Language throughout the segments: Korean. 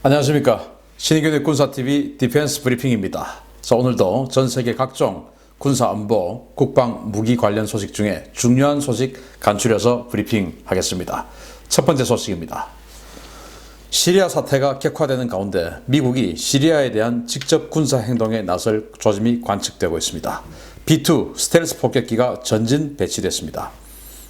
안녕하십니까. 신의균의 군사TV 디펜스 브리핑입니다. 자, 오늘도 전 세계 각종 군사 안보, 국방, 무기 관련 소식 중에 중요한 소식 간추려서 브리핑하겠습니다. 첫 번째 소식입니다. 시리아 사태가 격화되는 가운데 미국이 시리아에 대한 직접 군사 행동에 나설 조짐이 관측되고 있습니다. B-2 스텔스 폭격기가 전진 배치됐습니다.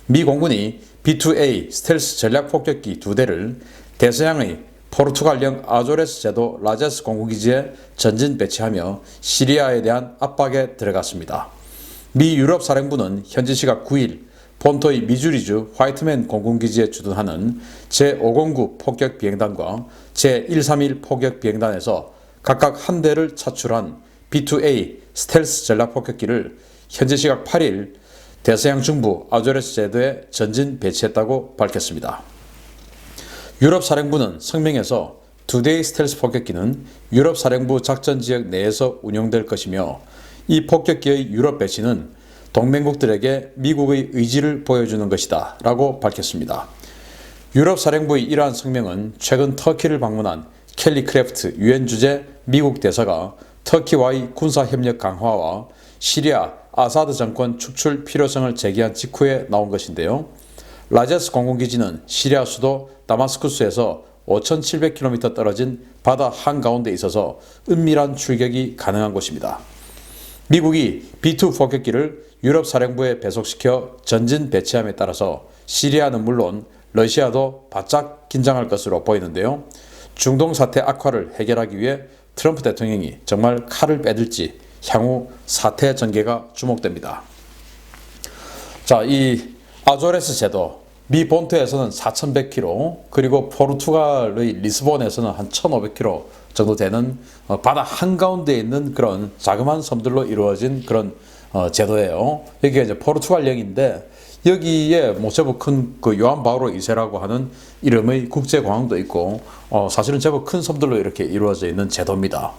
미 공군이 B-2A 스텔스 전략 폭격기 2대를 대서양의 포르투갈령 아조레스 제도 라제스 공군기지에 전진 배치하며 시리아에 대한 압박에 들어갔습니다. 미 유럽 사령부는 현지 시각 9일 본토의 미주리주 화이트맨 공군기지에 주둔하는 제509 폭격 비행단과 제131 폭격 비행단에서 각각 한 대를 차출한 B-2A 스텔스 전략 폭격기를 현지 시각 8일 대서양 중부 아조레스 제도에 전진 배치했다고 밝혔습니다. 유럽 사령부는 성명에서 2대의 스텔스 폭격기는 유럽 사령부 작전지역 내에서 운용될 것이며 이 폭격기의 유럽 배치는 동맹국들에게 미국의 의지를 보여주는 것이다 라고 밝혔습니다. 유럽 사령부의 이러한 성명은 최근 터키를 방문한 켈리 크래프트 유엔 주재 미국 대사가 터키와의 군사협력 강화와 시리아 아사드 정권 축출 필요성을 제기한 직후에 나온 것인데요. 라제스 공군기지는 시리아 수도 다마스쿠스에서 5,700km 떨어진 바다 한가운데 있어서 은밀한 출격이 가능한 곳입니다. 미국이 B-2 폭격기를 유럽 사령부에 배속시켜 전진 배치함에 따라서 시리아는 물론 러시아도 바짝 긴장할 것으로 보이는데요. 중동 사태 악화를 해결하기 위해 트럼프 대통령이 정말 칼을 빼들지 향후 사태 전개가 주목됩니다. 자, 이 아조레스 제도, 미 본토에서는 4,100km, 그리고 포르투갈의 리스본에서는 한 1,500km 정도 되는 바다 한가운데에 있는 그런 자그마한 섬들로 이루어진 그런 제도예요. 여기가 이제 포르투갈령인데 여기에 뭐 제법 큰 그 요한 바오로 2세라고 하는 이름의 국제공항도 있고 사실은 제법 큰 섬들로 이렇게 이루어져 있는 제도입니다.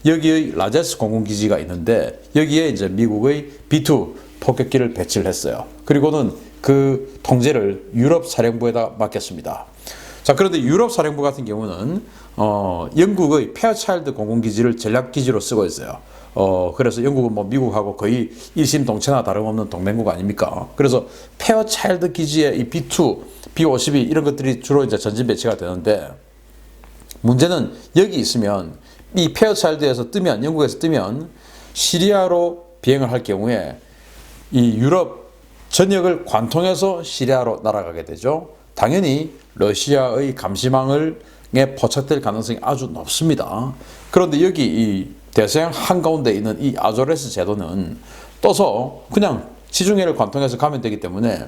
여기의 라제스 공군기지가 있는데 여기에 이제 미국의 B-2 폭격기를 배치를 했어요. 그리고는 그 통제를 유럽 사령부에다 맡겼습니다. 자, 그런데 유럽 사령부 같은 경우는 영국의 페어차일드 공군기지를 전략기지로 쓰고 있어요. 그래서 영국은 뭐 미국하고 거의 일심동체나 다름없는 동맹국 아닙니까? 그래서 페어차일드 기지에 이 B-2, B-52 이런 것들이 주로 이제 전진 배치가 되는데 문제는 여기 있으면 이 페어차일드에서 뜨면 영국에서 뜨면 시리아로 비행을 할 경우에 이 유럽 전역을 관통해서 시리아로 날아가게 되죠. 당연히 러시아의 감시망에 포착될 가능성이 아주 높습니다. 그런데 여기 이 대서양 한가운데 있는 이 아조레스 제도는 떠서 그냥 지중해를 관통해서 가면 되기 때문에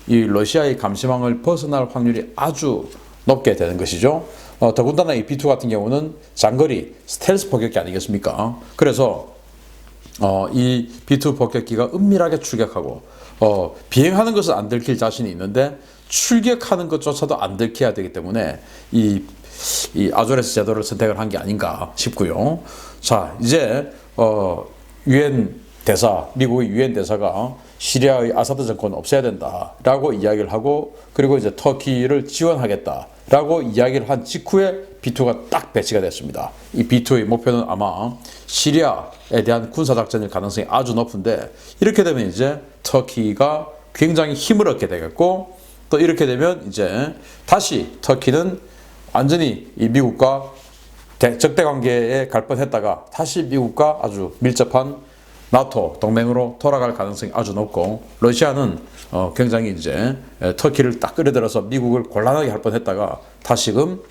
이 러시아의 감시망을 벗어날 확률이 아주 높게 되는 것이죠. 더군다나 이 B-2 같은 경우는 장거리 스텔스 폭격기 아니겠습니까? 그래서 이 B-2 폭격기가 은밀하게 출격하고 비행하는 것은 안 들킬 자신이 있는데 출격하는 것조차도 안 들켜야 되기 때문에 이 아조레스 제도를 선택을 한 게 아닌가 싶고요. 자, 이제 유엔 대사, 미국의 유엔 대사가 시리아의 아사드 정권 없애야 된다라고 이야기를 하고 그리고 이제 터키를 지원하겠다라고 이야기를 한 직후에 B-2가 딱 배치가 됐습니다. 이 B-2의 목표는 아마 시리아에 대한 군사작전일 가능성이 아주 높은데 이렇게 되면 이제 터키가 굉장히 힘을 얻게 되겠고 또 이렇게 되면 이제 다시 터키는 완전히 이 미국과 적대 관계에 갈 뻔했다가 다시 미국과 아주 밀접한 나토 동맹으로 돌아갈 가능성이 아주 높고 러시아는 굉장히 이제 터키를 딱 끌어들여서 미국을 곤란하게 할 뻔했다가 다시금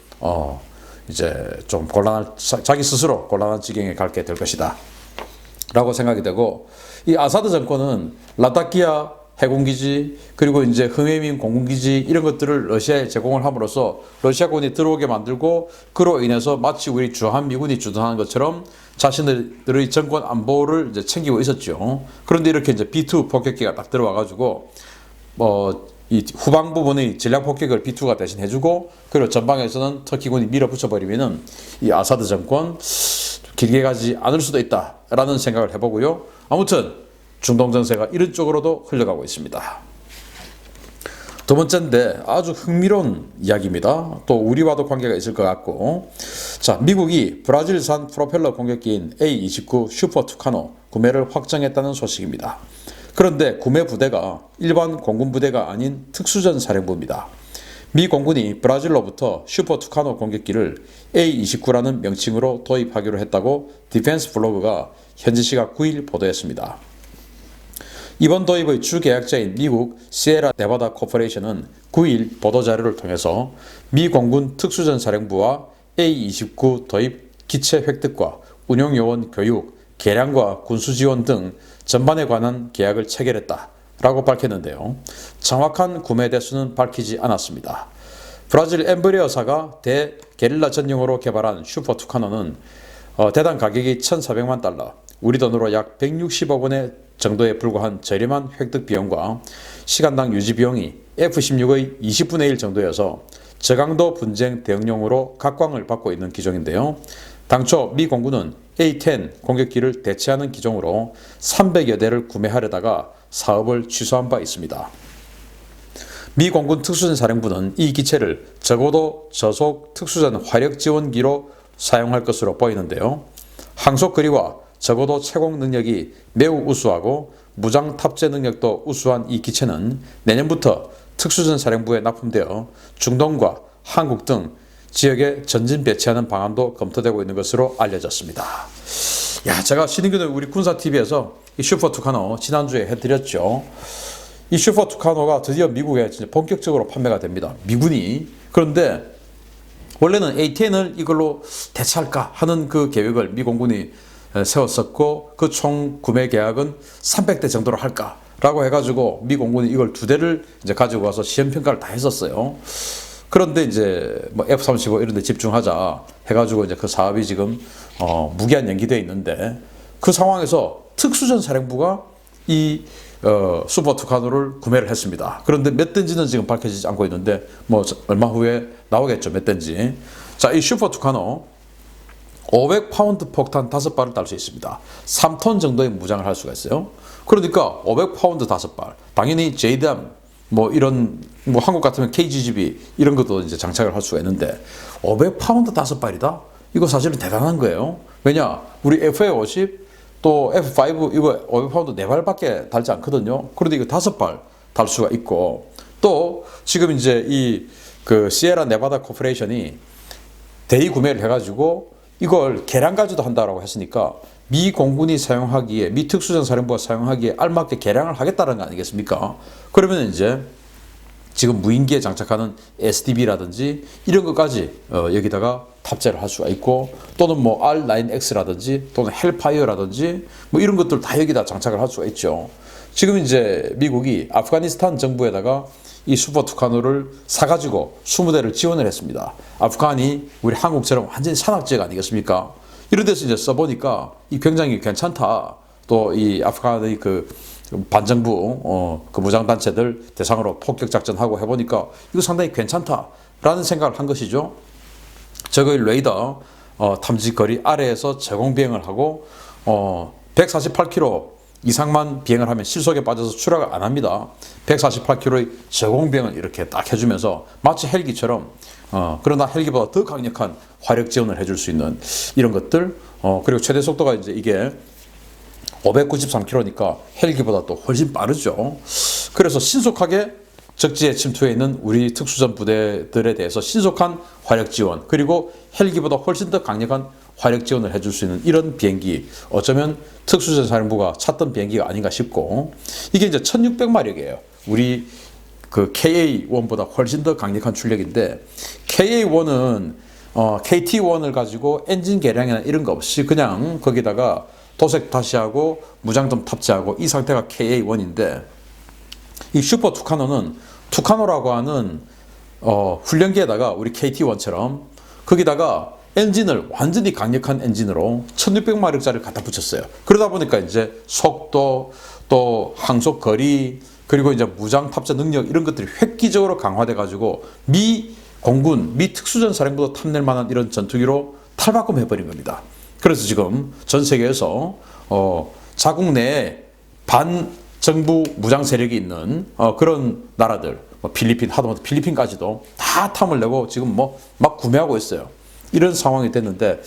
이제 좀 자기 스스로 곤란한 지경에 갈게 될 것이다 라고 생각이 되고 이 아사드 정권은 라타키아 해군기지 그리고 이제 흥해민 공군기지 이런 것들을 러시아에 제공을 함으로써 러시아군이 들어오게 만들고 그로 인해서 마치 우리 주한미군이 주둔하는 것처럼 자신들의 정권 안보를 이제 챙기고 있었죠. 그런데 이렇게 이제 B-2 폭격기가 딱 들어와가지고 이 후방 부분의 전략 폭격을 B-2가 대신 해주고 그리고 전방에서는 터키군이 밀어붙여버리면은 이 아사드 정권 길게 가지 않을 수도 있다라는 생각을 해보고요. 아무튼 중동 정세가 이런 쪽으로도 흘러가고 있습니다. 두 번째인데 아주 흥미로운 이야기입니다. 또 우리와도 관계가 있을 것 같고 자, 미국이 브라질산 프로펠러 공격기인 A-29 슈퍼 투카노 구매를 확정했다는 소식입니다. 그런데 구매 부대가 일반 공군 부대가 아닌 특수전 사령부입니다. 미 공군이 브라질로부터 슈퍼 투카노 공격기를 A-29라는 명칭으로 도입하기로 했다고 디펜스 블로그가 현지 시각 9일 보도했습니다. 이번 도입의 주 계약자인 미국 시에라 네바다 코퍼레이션은 9일 보도자료를 통해서 미 공군 특수전 사령부와 A-29 도입 기체 획득과 운용 요원 교육, 개량과 군수 지원 등 전반에 관한 계약을 체결했다라고 밝혔는데요. 정확한 구매 대수는 밝히지 않았습니다. 브라질 엠브레어사가 대게릴라 전용으로 개발한 슈퍼 투카노는 대당 가격이 1,400만 달러, 우리 돈으로 약 160억 원의 정도에 불과한 저렴한 획득 비용과 시간당 유지 비용이 F-16의 20분의 1 정도여서 저강도 분쟁 대응용으로 각광을 받고 있는 기종인데요. 당초 미 공군은 A-10 공격기를 대체하는 기종으로 300여 대를 구매하려다가 사업을 취소한 바 있습니다. 미 공군 특수전 사령부는 이 기체를 적어도 저속 특수전 화력 지원기로 사용할 것으로 보이는데요. 항속 거리와 적어도 채공 능력이 매우 우수하고 무장 탑재 능력도 우수한 이 기체는 내년부터 특수전 사령부에 납품되어 중동과 한국 등 지역에 전진 배치하는 방안도 검토되고 있는 것으로 알려졌습니다. 야, 제가 신인균의 우리 군사TV에서 이 슈퍼 투카노 지난주에 해드렸죠. 이 슈퍼 투카노가 드디어 미국에 진짜 본격적으로 판매가 됩니다. 미군이. 그런데 원래는 A-10을 이걸로 대체할까 하는 그 계획을 미 공군이 세웠었고, 그 총 구매 계약은 300대 정도로 할까라고 해가지고 미 공군이 이걸 2대를 이제 가지고 와서 시험 평가를 다 했었어요. 그런데 이제 뭐 F-35 이런 데 집중하자 해가지고 이제 그 사업이 지금 무기한 연기되어 있는데, 그 상황에서 특수전 사령부가 이 슈퍼 투카노를 구매를 했습니다. 그런데 몇 대인지는 지금 밝혀지지 않고 있는데 뭐 얼마 후에 나오겠죠, 몇 대인지. 자, 이 슈퍼 투카노 500파운드 폭탄 5발을 딸 수 있습니다. 3톤 정도의 무장을 할 수가 있어요. 그러니까 500파운드 5발. 당연히 JDAM 뭐 이런 뭐 한국 같으면 KGB 이런 것도 이제 장착을 할 수가 있는데 500파운드 5발이다? 이거 사실은 대단한 거예요. 왜냐? 우리 FA-50 또 F5 이거 500파운드 4발밖에 달지 않거든요. 그런데 이거 5발 달 수가 있고, 또 지금 이제 이 그 시에라 네바다 코퍼레이션이 대의 구매를 해가지고 이걸 개량 가지도 한다라고 했으니까 미 공군이 사용하기에, 미 특수전 사령부가 사용하기에 알맞게 개량을 하겠다는 거 아니겠습니까? 그러면 이제 지금 무인기에 장착하는 SDB라든지 이런 것까지 여기다가 탑재를 할 수가 있고, 또는 뭐 R9X라든지 또는 헬파이어라든지 뭐 이런 것들 다 여기다 장착을 할 수가 있죠. 지금 이제 미국이 아프가니스탄 정부에다가 이 슈퍼 투카노를 사가지고 20대를 지원을 했습니다. 아프간이 우리 한국처럼 완전히 산악지역 아니겠습니까? 이런 데서 이제 써보니까 이 굉장히 괜찮다. 또 이 아프간의 그 반정부 그 무장단체들 대상으로 폭격작전하고 해보니까 이거 상당히 괜찮다라는 생각을 한 것이죠. 적의 레이더 탐지거리 아래에서 제공비행을 하고 148km 이상만 비행을 하면 실속에 빠져서 추락을 안 합니다. 148km의 제공비행을 이렇게 딱 해주면서 마치 헬기처럼 그러나 헬기보다 더 강력한 화력 지원을 해줄 수 있는 이런 것들, 그리고 최대 속도가 이제 이게 593km니까 헬기보다 또 훨씬 빠르죠. 그래서 신속하게 적지에 침투해 있는 우리 특수전 부대들에 대해서 신속한 화력 지원, 그리고 헬기보다 훨씬 더 강력한 화력 지원을 해줄 수 있는 이런 비행기, 어쩌면 특수전 사령부가 찾던 비행기가 아닌가 싶고, 이게 이제 1600마력이에요. 우리 그 KA-1보다 훨씬 더 강력한 출력인데, KA-1은 KT-1을 가지고 엔진 개량이나 이런 거 없이 그냥 거기다가 도색 다시하고 무장점 탑재하고 이 상태가 KA-1인데, 이 슈퍼 투카노는 투카노라고 하는 훈련기에다가 우리 KT-1처럼 거기다가 엔진을 완전히 강력한 엔진으로 1600마력짜리를 갖다 붙였어요. 그러다 보니까 이제 속도, 또 항속 거리, 그리고 이제 무장 탑재 능력 이런 것들이 획기적으로 강화돼 가지고 미 공군, 미 특수전 사령부도 탐낼 만한 이런 전투기로 탈바꿈해 버린 겁니다. 그래서 지금 전 세계에서 자국 내에 반정부 무장 세력이 있는 그런 나라들, 필리핀, 하다못해 필리핀까지도 다 탐을 내고 지금 뭐 막 구매하고 있어요. 이런 상황이 됐는데,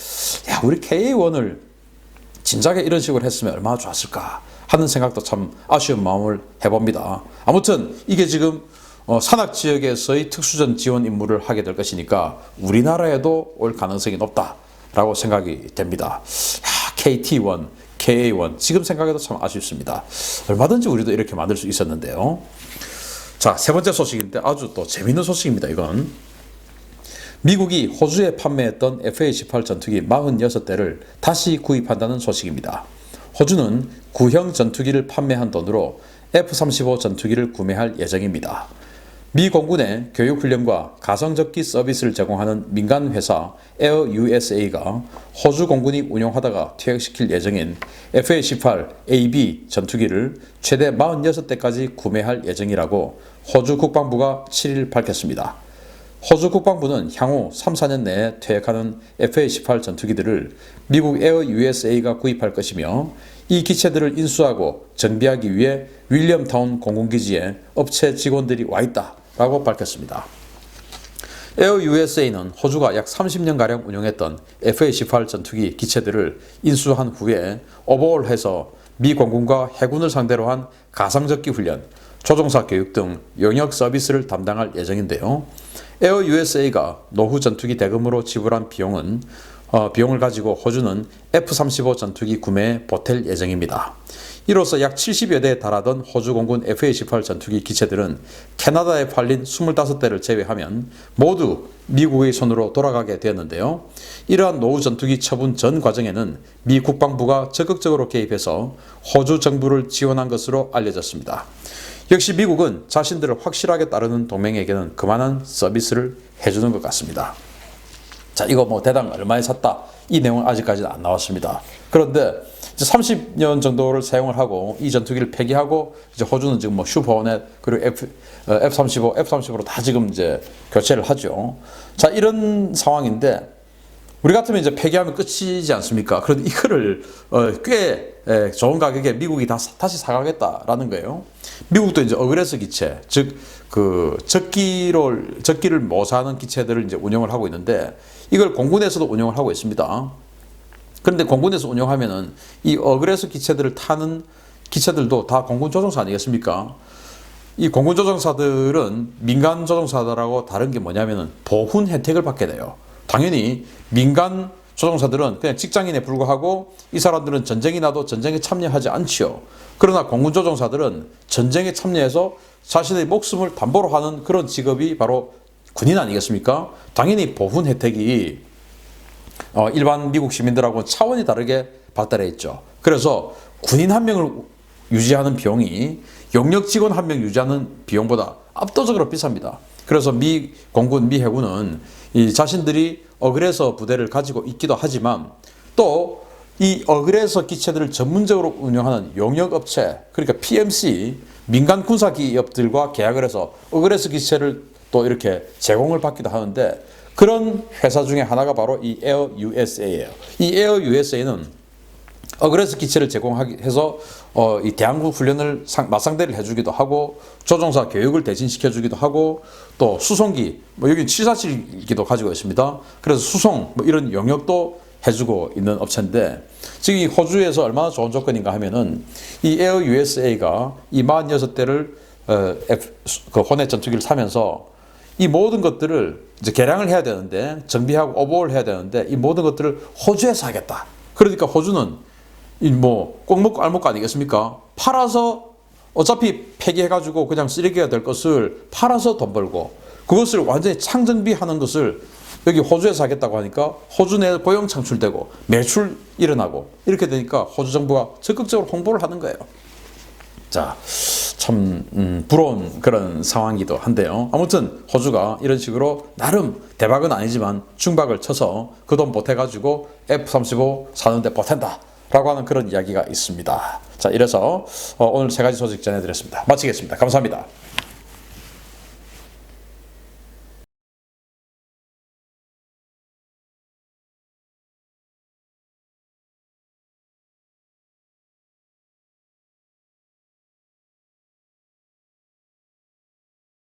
야, 우리 KA1을 진작에 이런 식으로 했으면 얼마나 좋았을까 하는 생각도 참 아쉬운 마음을 해봅니다. 아무튼 이게 지금 산악 지역에서의 특수전 지원 임무를 하게 될 것이니까 우리나라에도 올 가능성이 높다라고 생각이 됩니다. 야, KT1, KA1 지금 생각해도 참 아쉽습니다. 얼마든지 우리도 이렇게 만들 수 있었는데요. 자, 세 번째 소식인데 아주 또 재밌는 소식입니다. 이건 미국이 호주에 판매했던 F-18 전투기 46대를 다시 구입한다는 소식입니다. 호주는 구형 전투기를 판매한 돈으로 F-35 전투기를 구매할 예정입니다. 미 공군의 교육훈련과 가성접기 서비스를 제공하는 민간 회사 에어 USA가 호주 공군이 운용하다가 퇴역시킬 예정인 F-18AB 전투기를 최대 46대까지 구매할 예정이라고 호주 국방부가 7일 밝혔습니다. 호주 국방부는 향후 3, 4년 내에 퇴역하는 F-18 전투기들을 미국 에어 USA가 구입할 것이며 이 기체들을 인수하고 정비하기 위해 윌리엄타운 공군기지에 업체 직원들이 와 있다라고 밝혔습니다. 에어 USA는 호주가 약 30년가량 운용했던 F-18 전투기 기체들을 인수한 후에 오버홀해서 미 공군과 해군을 상대로 한 가상적기 훈련, 조종사 교육 등 영역 서비스를 담당할 예정인데요. 에어 USA가 노후 전투기 대금으로 지불한 비용을 가지고 호주는 F-35 전투기 구매에 보탤 예정입니다. 이로써 약 70여 대에 달하던 호주 공군 F-18 전투기 기체들은 캐나다에 팔린 25대를 제외하면 모두 미국의 손으로 돌아가게 되었는데요. 이러한 노후 전투기 처분 전 과정에는 미 국방부가 적극적으로 개입해서 호주 정부를 지원한 것으로 알려졌습니다. 역시 미국은 자신들을 확실하게 따르는 동맹에게는 그만한 서비스를 해주는 것 같습니다. 자, 이거 뭐 대당 얼마에 샀다 이 내용은 아직까지는 안 나왔습니다. 그런데 이제 30년 정도를 사용을 하고 이 전투기를 폐기하고 이제 호주는 지금 뭐 슈퍼호넷 그리고 F-35, F-35로 다 지금 이제 교체를 하죠. 자, 이런 상황인데 우리 같으면 이제 폐기하면 끝이지 않습니까? 그런데 이거를 꽤 좋은 가격에 미국이 다시 사가겠다라는 거예요. 미국도 이제 어그레스 기체, 즉 그 적기를 모사하는 기체들을 이제 운영을 하고 있는데 이걸 공군에서도 운영을 하고 있습니다. 그런데 공군에서 운영하면은 이 어그레스 기체들을 타는 기체들도 다 공군 조종사 아니겠습니까? 이 공군 조종사들은 민간 조종사들하고 다른 게 뭐냐면은 보훈 혜택을 받게 돼요. 당연히 민간 조종사들은 그냥 직장인에 불과하고 이 사람들은 전쟁이 나도 전쟁에 참여하지 않지요. 그러나 공군 조종사들은 전쟁에 참여해서 자신의 목숨을 담보로 하는 그런 직업이 바로 군인 아니겠습니까? 당연히 보훈 혜택이 일반 미국 시민들하고는 차원이 다르게 발달해 있죠. 그래서 군인 한 명을 유지하는 비용이 영역 직원 한 명 유지하는 비용보다 압도적으로 비쌉니다. 그래서 미 공군, 미 해군은 이 자신들이 어그레서 부대를 가지고 있기도 하지만 또 이 어그레서 기체들을 전문적으로 운영하는 용역업체, 그러니까 PMC, 민간 군사 기업들과 계약을 해서 어그레서 기체를 또 이렇게 제공을 받기도 하는데 그런 회사 중에 하나가 바로 이 에어 USA예요. 이 에어 USA는 어그레스 기체를 제공해서 이 대항군 훈련을 맞상대를 해주기도 하고 조종사 교육을 대신 시켜주기도 하고 또 수송기, 뭐 여기 747기도 가지고 있습니다. 그래서 수송 뭐 이런 영역도 해주고 있는 업체인데 지금 이 호주에서 얼마나 좋은 조건인가 하면은 이 에어 USA가 이 46대를 그 호넷 전투기를 사면서 이 모든 것들을 이제 개량을 해야 되는데 정비하고 오버홀 해야 되는데 이 모든 것들을 호주에서 하겠다. 그러니까 호주는 이 뭐 꼭 먹고 알 먹고 아니겠습니까? 팔아서 어차피 폐기해가지고 그냥 쓰레기가 될 것을 팔아서 돈 벌고 그것을 완전히 창정비하는 것을 여기 호주에서 하겠다고 하니까 호주 내 고용 창출되고 매출 일어나고 이렇게 되니까 호주 정부가 적극적으로 홍보를 하는 거예요. 자, 참 부러운 그런 상황이기도 한데요. 아무튼 호주가 이런 식으로 나름 대박은 아니지만 중박을 쳐서 그 돈 보태가지고 F-35 사는데 보탠다 라고 하는 그런 이야기가 있습니다. 자, 이래서 오늘 세 가지 소식 전해드렸습니다. 마치겠습니다. 감사합니다.